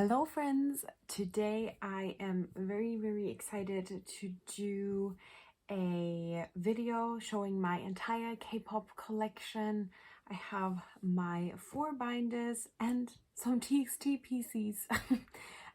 Hello friends, today I am very excited to do a video showing my entire K-pop collection. I have my 4 binders and some TXT PCs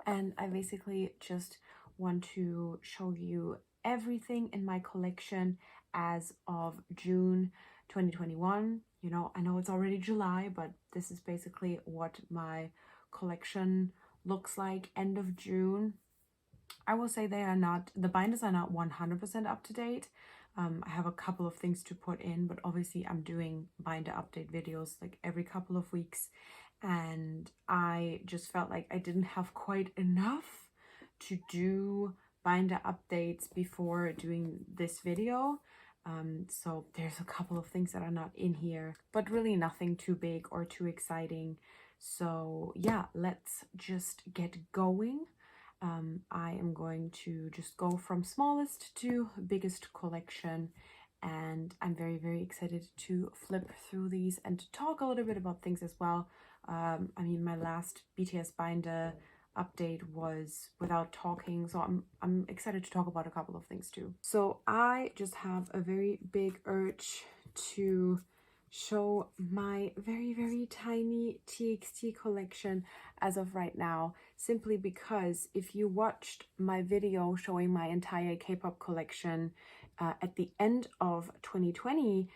and I basically just want to show you everything in my collection as of June 2021. You know, I know it's already July, but this is basically what my collection looks like end of June. I will say the binders are not 100% up to date. I have a couple of things to put in, but obviously I'm doing binder update videos like every couple of weeks, and I just felt like I didn't have quite enough to do binder updates before doing this video. So there's a couple of things that are not in here, but really nothing too big or too exciting. So yeah, let's just get going. I am going to just go from smallest to biggest collection, and I'm very excited to flip through these and to talk a little bit about things as well. I mean, my last BTS binder update was without talking, so I'm excited to talk about a couple of things too. So I just have a very big urge to show my very tiny TXT collection as of right now, simply because if you watched my video showing my entire K-pop collection at the end of 2020,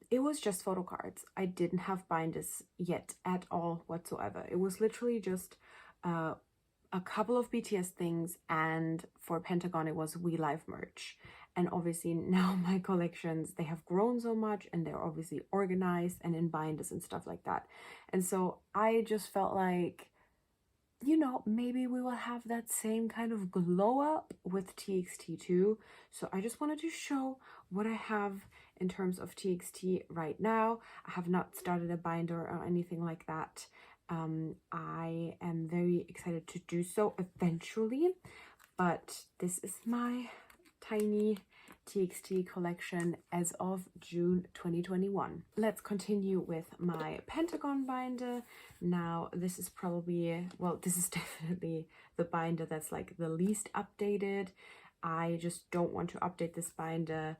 it was just photo cards. I didn't have binders yet at all whatsoever. It was literally just a couple of BTS things, and for Pentagon it was We Live merch. And obviously now my collections, they have grown so much and they're obviously organized and in binders and stuff like that. And so I just felt like, you know, maybe we will have that same kind of glow up with TXT too. So I just wanted to show what I have in terms of TXT right now. I have not started a binder or anything like that. I am very excited to do so eventually, but this is my tiny TXT collection as of June 2021. Let's continue with my Pentagon binder. Now this is probably, well, this is definitely the binder that's like the least updated. I just don't want to update this binder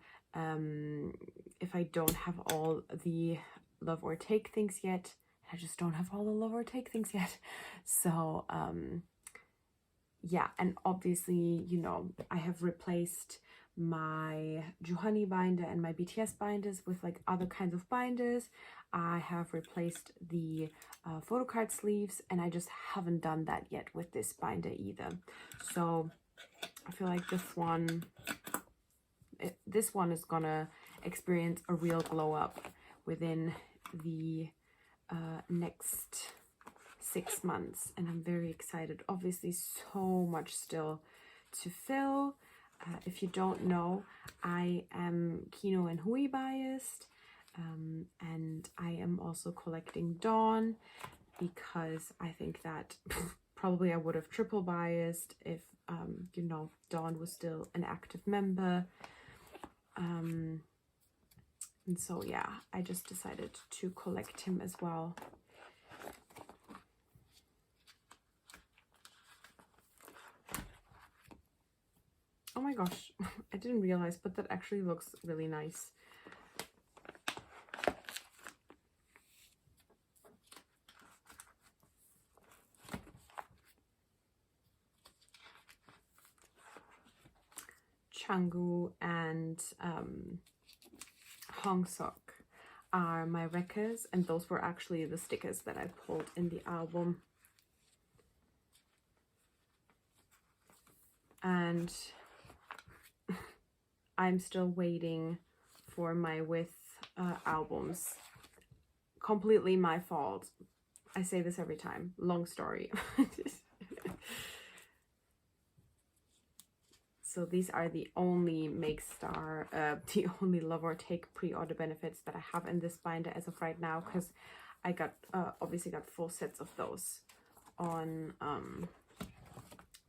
if I don't have all the Love or Take things yet. I just don't have all the Love or Take things yet. So yeah, and obviously, you know, I have replaced my Juhani binder and my BTS binders with like other kinds of binders. I have replaced the photo card sleeves, and I just haven't done that yet with this binder either. So I feel like this one is gonna experience a real glow up within the next 6 months, and I'm very excited. Obviously so much still to fill. If you don't know, I am Kino and Hui biased, and I am also collecting Dawn because I think that probably I would have triple biased if you know, Dawn was still an active member. And so yeah, I just decided to collect him as well. Oh my gosh, I didn't realize, but that actually looks really nice. Changu and Hongsuk are my records, and those were actually the stickers that I pulled in the album. And I'm still waiting for my With albums. Completely my fault. I say this every time. Long story. So these are the only the only Love or Take pre-order benefits that I have in this binder as of right now, because I got obviously got full sets of those on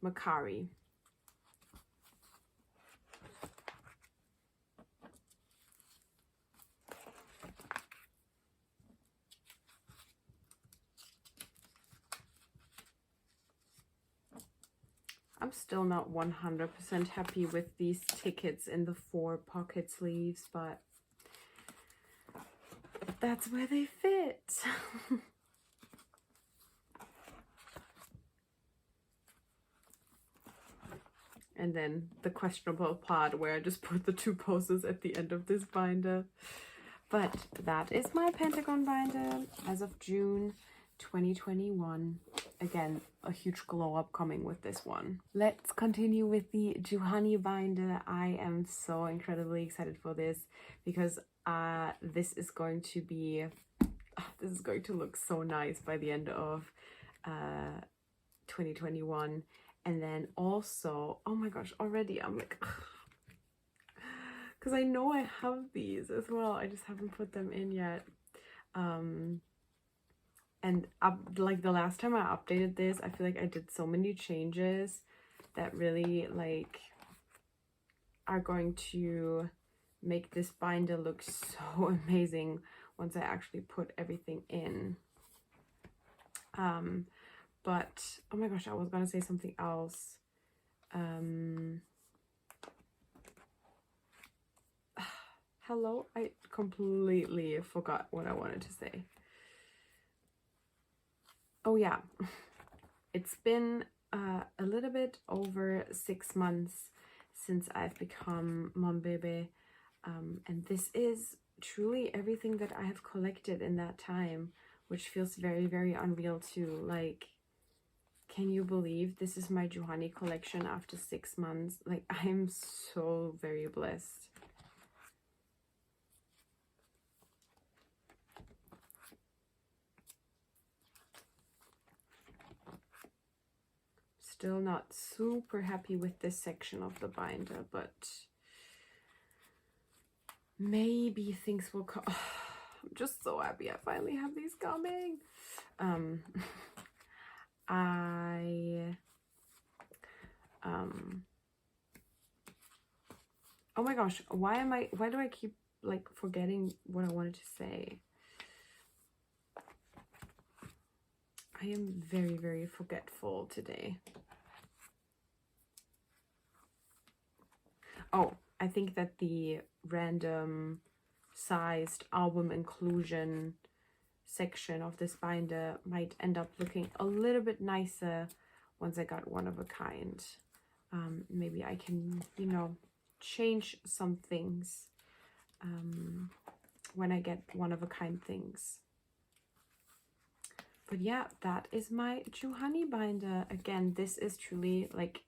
Mercari. I'm still not 100% happy with these tickets in the 4 pocket sleeves, but that's where they fit. And then the questionable part where I just put the 2 posters at the end of this binder. But that is my Pentagon binder as of June 2021. Again, a huge glow up coming with this one. Let's continue with the Juhani binder. I am so incredibly excited for this because this is going to be, this is going to look so nice by the end of 2021. And then also, oh my gosh, already I'm like, because I know I have these as well. I just haven't put them in yet. And like the last time I updated this, I feel like I did so many changes that really like are going to make this binder look so amazing once I actually put everything in. But oh my gosh, I was gonna say something else. Hello, I completely forgot what I wanted to say. Oh yeah, it's been a little bit over 6 months since I've become mom baby, and this is truly everything that I have collected in that time, which feels very, very unreal too. Like, can you believe this is my Juhani collection after 6 months? Like, I'm so very blessed. Still not super happy with this section of the binder, but maybe things will come. Oh, I'm just so happy I finally have these coming. Oh my gosh, why do I keep like forgetting what I wanted to say? I am very, very forgetful today. Oh, I think that the random sized album inclusion section of this binder might end up looking a little bit nicer once I got one of a kind. Maybe I can, you know, change some things when I get one of a kind things. But yeah, that is my Juhani binder. Again, this is truly like,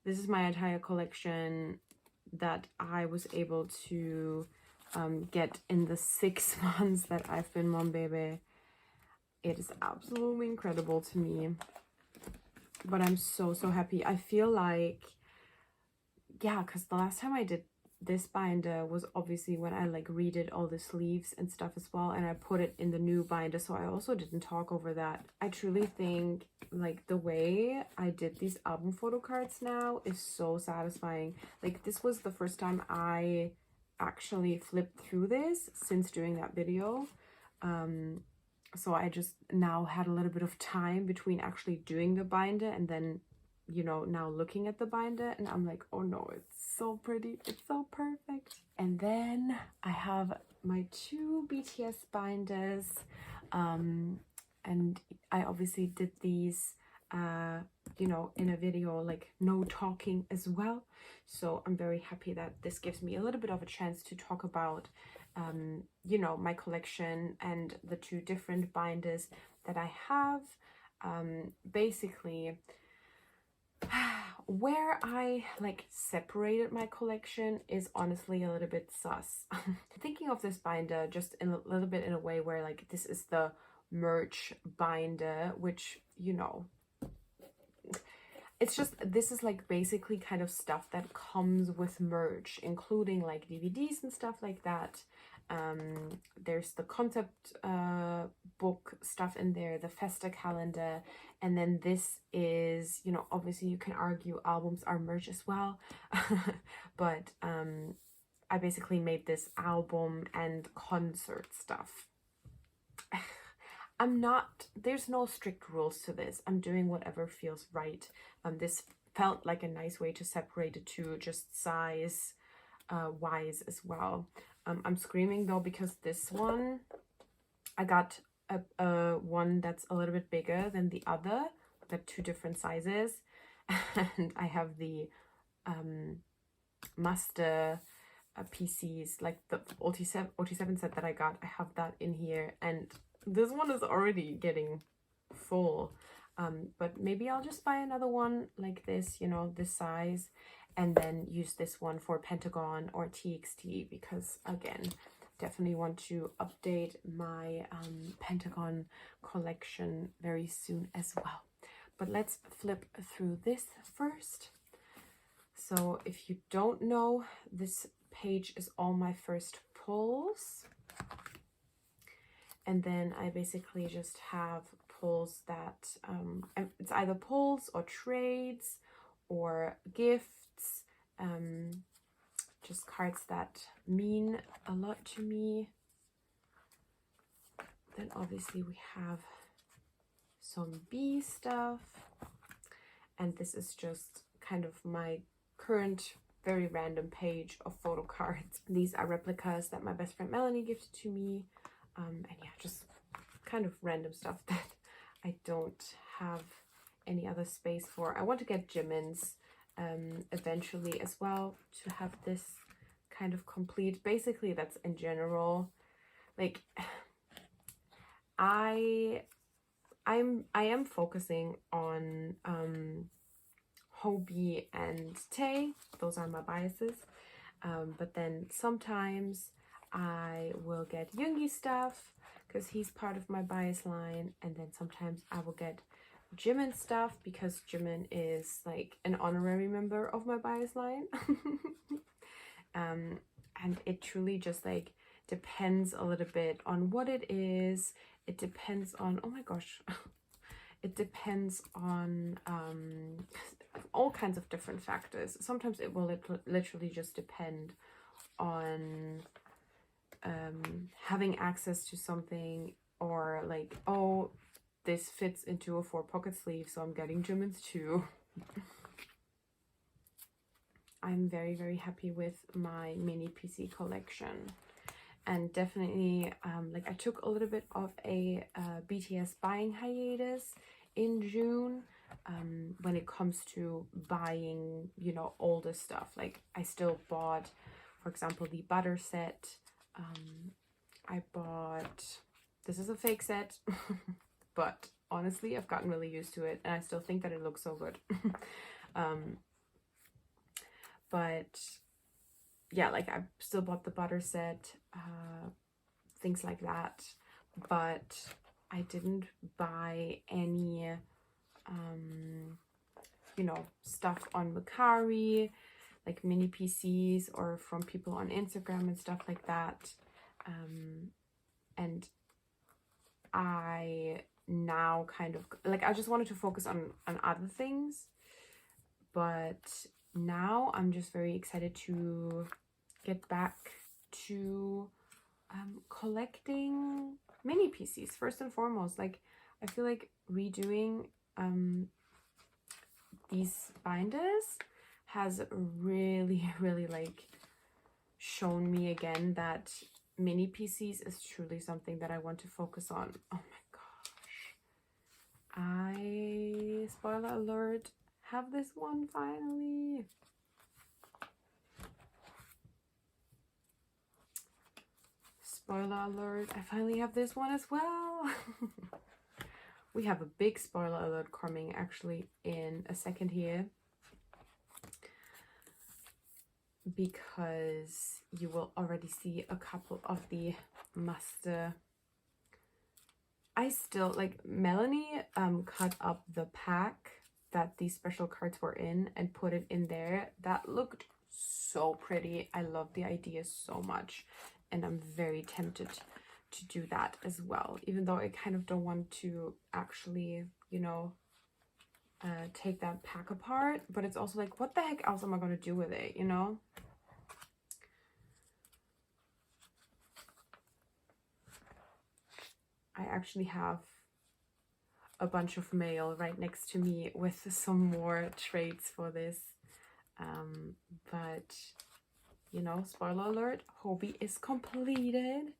this is my entire collection that I was able to get in the 6 months that I've been mom baby. It is absolutely incredible to me. But I'm so, so happy. I feel like, yeah, because the last time I did this binder was obviously when I like redid all the sleeves and stuff as well, and I put it in the new binder, so I also didn't talk over that. I truly think like the way I did these album photo cards now is so satisfying. Like, this was the first time I actually flipped through this since doing that video. So I just now had a little bit of time between actually doing the binder and then, you know, now looking at the binder, and I'm like, oh no, it's so pretty, it's so perfect. And then I have my 2 BTS binders, and I obviously did these you know, in a video, like no talking as well, so I'm very happy that this gives me a little bit of a chance to talk about you know, my collection and the 2 different binders that I have. Basically, where I like separated my collection is honestly a little bit sus. Thinking of this binder just in a little bit in a way where like this is the merch binder, which, you know, it's just, this is like basically kind of stuff that comes with merch, including like DVDs and stuff like that. There's the concept book stuff in there, the Festa calendar, and then this is, you know, obviously you can argue albums are merch as well, but I basically made this album and concert stuff. I'm not, there's no strict rules to this. I'm doing whatever feels right. This felt like a nice way to separate the two, just size wise as well. I'm screaming though because this one, I got a one that's a little bit bigger than the other. They're two different sizes. And I have the Monsta PCs, like the OT7 set that I got. I have that in here, and this one is already getting full. But maybe I'll just buy another one like this, you know, this size, and then use this one for Pentagon or TXT, because again, definitely want to update my Pentagon collection very soon as well. But let's flip through this first. So if you don't know, this page is all my first pulls. And then I basically just have pulls that, it's either pulls or trades or gifts, just cards that mean a lot to me. Then obviously we have some B stuff. And this is just kind of my current very random page of photo cards. These are replicas that my best friend Melanie gifted to me. And yeah, just kind of random stuff that I don't have any other space for. I want to get Jimin's eventually as well, to have this kind of complete. Basically, that's in general. Like, I am focusing on Hobie and Tay. Those are my biases. But then sometimes I will get Yoongi stuff because he's part of my bias line, and then sometimes I will get Jimin stuff because Jimin is like an honorary member of my bias line. And it truly just like depends a little bit on what it is. It depends on, oh my gosh, it depends on all kinds of different factors. Sometimes it will literally just depend on having access to something, or like, oh, this fits into a 4-pocket sleeve, so I'm getting Jimin's too. I'm very, very happy with my mini PC collection. And definitely, like, I took a little bit of a BTS buying hiatus in June when it comes to buying, you know, older stuff. Like, I still bought, for example, the butter set. I bought, this is a fake set, but honestly, I've gotten really used to it, and I still think that it looks so good. But yeah, like, I still bought the butter set, things like that, but I didn't buy any, you know, stuff on Mercari, like mini PCs, or from people on Instagram and stuff like that. And I now kind of, like, I just wanted to focus on other things, but now I'm just very excited to get back to collecting mini PCs first and foremost. Like, I feel like redoing these binders has really, really like shown me again that mini PCs is truly something that I want to focus on. Oh my gosh, I, spoiler alert, have this one finally. Spoiler alert, I finally have this one as well. We have a big spoiler alert coming actually in a second here, because you will already see a couple of the master. I still, like, Melanie cut up the pack that these special cards were in and put it in there. That looked so pretty. I love the idea so much, and I'm very tempted to do that as well, even though I kind of don't want to actually, you know, take that pack apart. But it's also like, what the heck else am I going to do with it, you know? I actually have, a bunch of mail right next to me with some more trades for this. But you know, spoiler alert, hobby is completed.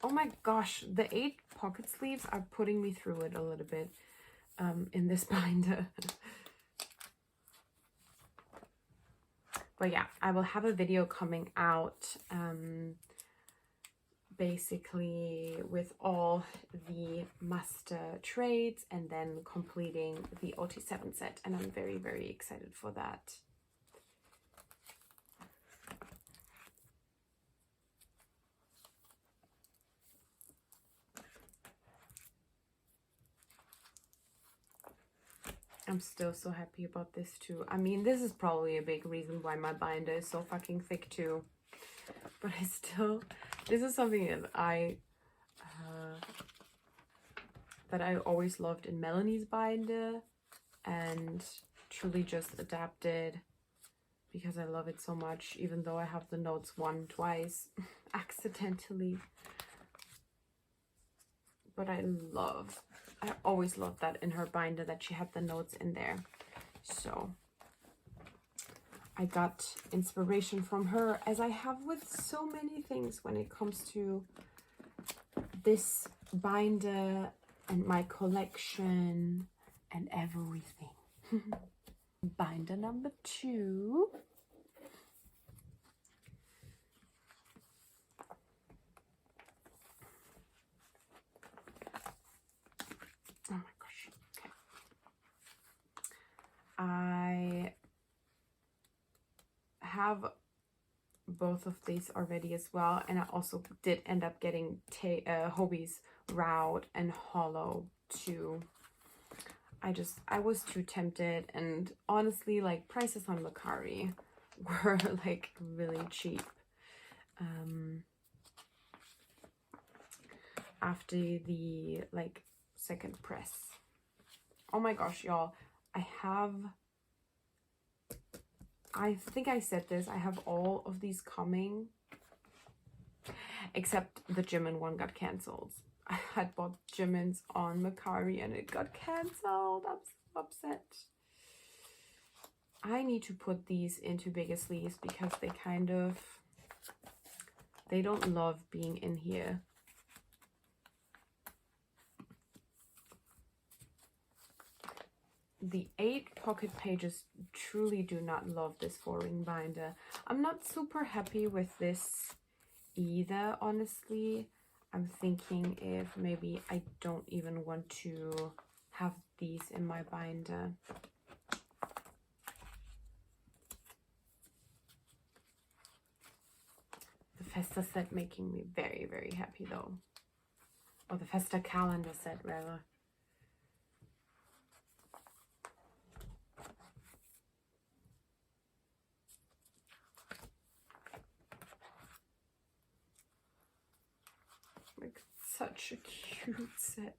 Oh my gosh, the 8 pocket sleeves are putting me through it a little bit in this binder. But yeah, I will have a video coming out basically with all the Monsta trades and then completing the OT7 set, and I'm very, very excited for that. I'm still so happy about this too. I mean, this is probably a big reason why my binder is so fucking thick too. But I still, this is something that I always loved in Melanie's binder and truly just adapted because I love it so much, even though I have the notes twice accidentally. But I always loved that in her binder, that she had the notes in there. So I got inspiration from her, as I have with so many things when it comes to this binder and my collection and everything. Binder number 2. Oh my gosh. Okay. I have both of these already as well, and I also did end up getting Hobie's Round and Hollow too. I was too tempted, and honestly, like, prices on Mercari were like really cheap after the like second press. Oh my gosh, y'all, I think I said this, I have all of these coming except the Jimin one got cancelled. I had bought Jimin's on Mercari and it got cancelled. I'm so upset. I need to put these into bigger sleeves because they don't love being in here. The 8 pocket pages truly do not love this 4-ring binder. I'm not super happy with this either, honestly. I'm thinking if maybe I don't even want to have these in my binder. The Festa set making me very, very happy though. Or the Festa calendar set rather. Like, such a cute set.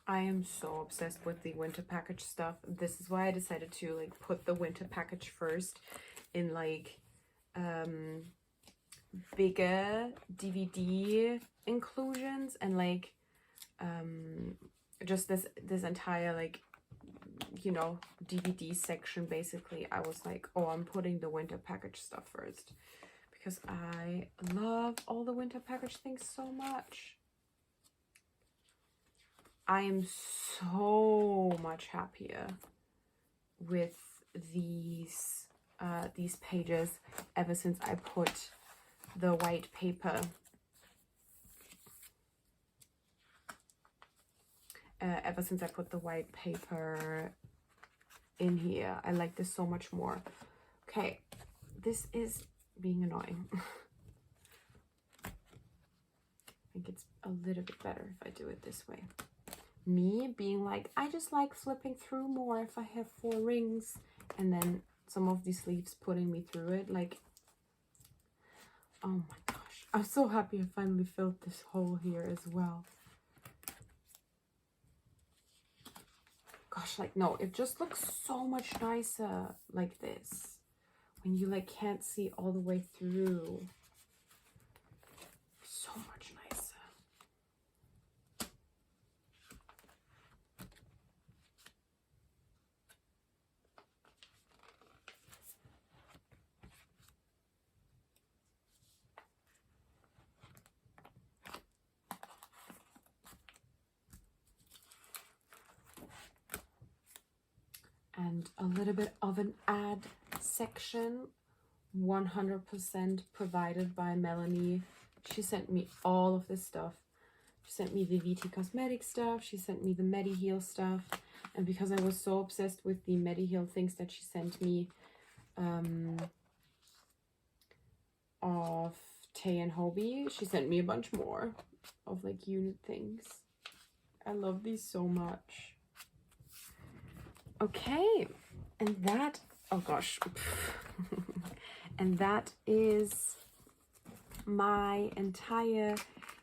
I am so obsessed with the winter package stuff. This is why I decided to like put the winter package first in like bigger DVD inclusions, and like just this entire like, you know, DVD section. Basically I was like, oh, I'm putting the winter package stuff first because I love all the winter package things so much. I am so much happier with these pages ever since I put the white paper in here. I like this so much more. Okay, this is being annoying. I think it's a little bit better if I do it this way. Me being like, I just like flipping through more if I have 4 rings, and then some of these sleeves putting me through it. Like, Oh my gosh. I'm so happy I finally filled this hole here as well. Gosh, like, no, it just looks so much nicer like this. When you, like, can't see all the way through. So much nicer. And a little bit of an ad section, 100% provided by Melanie. She sent me all of this stuff. She sent me the VT Cosmetic stuff. She sent me the MediHeal stuff. And because I was so obsessed with the MediHeal things that she sent me of Tay and Hobie, she sent me a bunch more of like unit things. I love these so much. Okay, and that, oh gosh, and that is my entire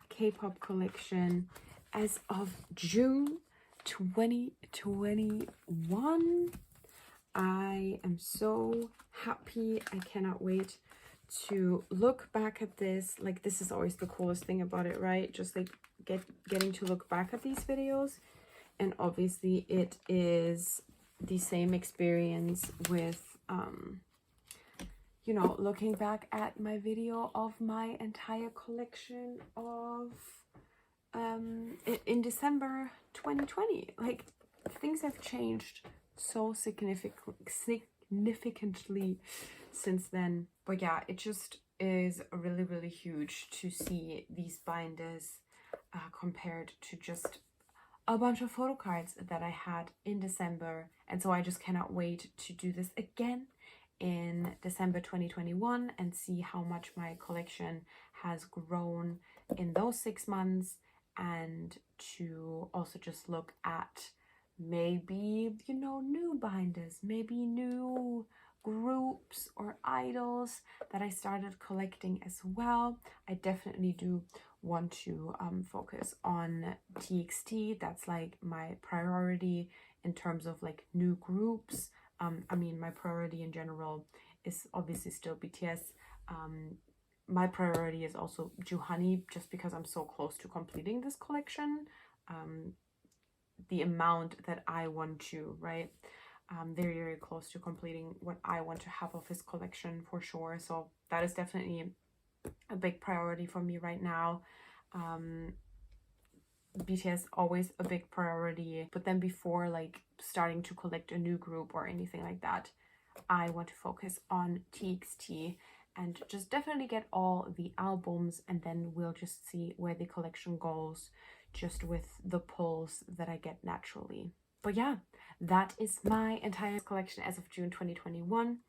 K-pop collection as of June 2021. I am so happy. I cannot wait to look back at this. Like, this is always the coolest thing about it, right? Just like getting to look back at these videos. And obviously it is the same experience with you know, looking back at my video of my entire collection of in December 2020. Like, things have changed so significantly since then. But yeah, it just is really, really huge to see these binders compared to just a bunch of photo cards that I had in December. And so I just cannot wait to do this again in December 2021 and see how much my collection has grown in those 6 months, and to also just look at maybe, you know, new binders, maybe new groups or idols that I started collecting as well. I definitely do want to focus on TXT. That's like my priority in terms of like new groups. I mean, my priority in general is obviously still BTS. My priority is also Juhani, just because I'm so close to completing this collection. The amount that I want to, right? Very, very close to completing what I want to have of his collection for sure. So that is definitely a big priority for me right now. BTS always a big priority, but then before like starting to collect a new group or anything like that, I want to focus on TXT and just definitely get all the albums, and then we'll just see where the collection goes, just with the pulls that I get naturally. But yeah, that is my entire collection as of June 2021.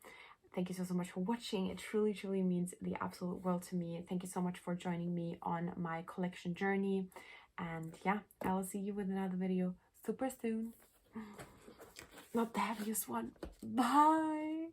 Thank you so much for watching. It truly, truly means the absolute world to me. Thank you so much for joining me on my collection journey. And yeah, I will see you with another video super soon. Not the heaviest one. Bye.